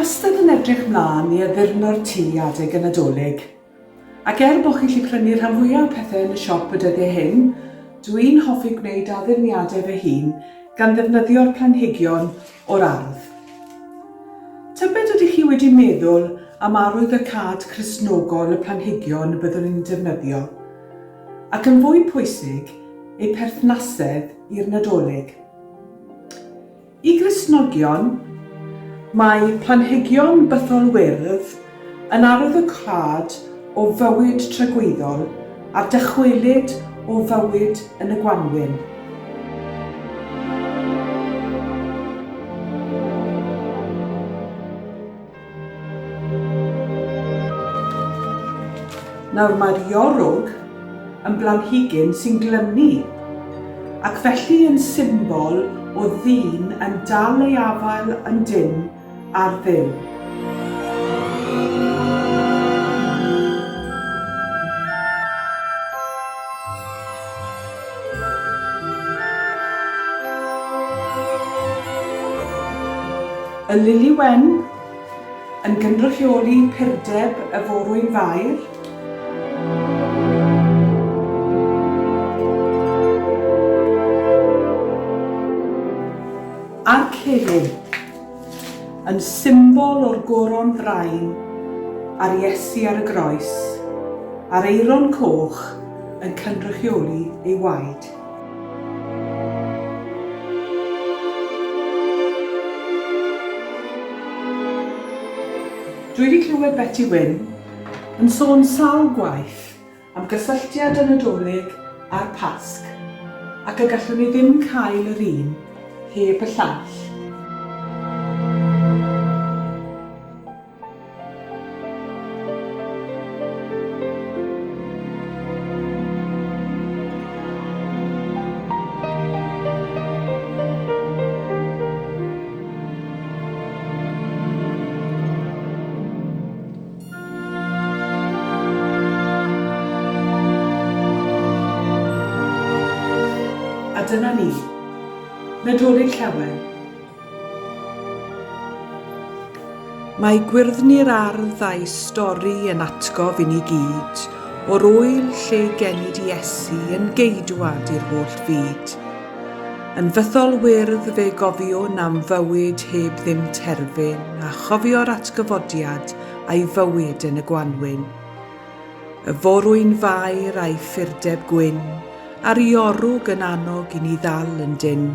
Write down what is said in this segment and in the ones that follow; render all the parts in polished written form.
wastad yn edrych mlaen i addurno'r tŷ adeg y Nadolig. Ac bod chi'n gallu prynu rhan fwyaf o pethau yn y siop y dyddiau hyn, dwi'n hoffi gwneud addurniadau fy hun gan ddefnyddio'r planhigion o'r ardd. Tybed ydych chi wedi meddwl am arwyddocâd Cristnogol y planhigion y byddwn ni'n defnyddio, ac yn fwy pwysig eu perthnasedd i'r Nadolig. I Gristnogion, mae planhigion bythol wyrdd yn arwyddocâd o fywyd tragweddol a dychwelyd o fywyd yn y Gwanwyn. Nawr mae'r iorwg yn blanhigyn sy'n glynu, ac felly yn symbol o ddyn yn dal ei afael yn dyn ar Dduw. Y lili wen yn gynrychioli purdeb y forwyn faer, a'r celyn yn symbol o'r goron ddraen ar Iesu ar y groes, a'r eiron coch yn cynrychioli ei waed. Dwi wedi clywed Betty Wyn yn sôn sawl gwaith am gysylltiad y Nadolig a'r Pasg, ac y gallwn ni ddim cael yr un heb y llall. A dyna ni, Nadolig llawen. Mae gwyrddni'r ardd a'i stori yn atgof i ni gyd o'r ŵyl lle genid Iesu yn geidwad i'r holl fyd. Yn fythol wyrdd fe gofiwn am fywyd heb ddim terfyn a chofio'r atgyfodiad a'i fywyd yn y Gwanwyn. Y forwyn faer a'i ffurdeb gwyn, a'r iorwg yn annog i ni ddal yn dyn.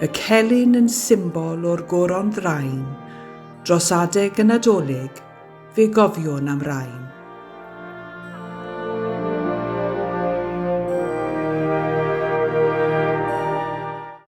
Y celyn yn symbol o'r goron ddraen, dros adeg y Nadolig fe gofiwn am rain.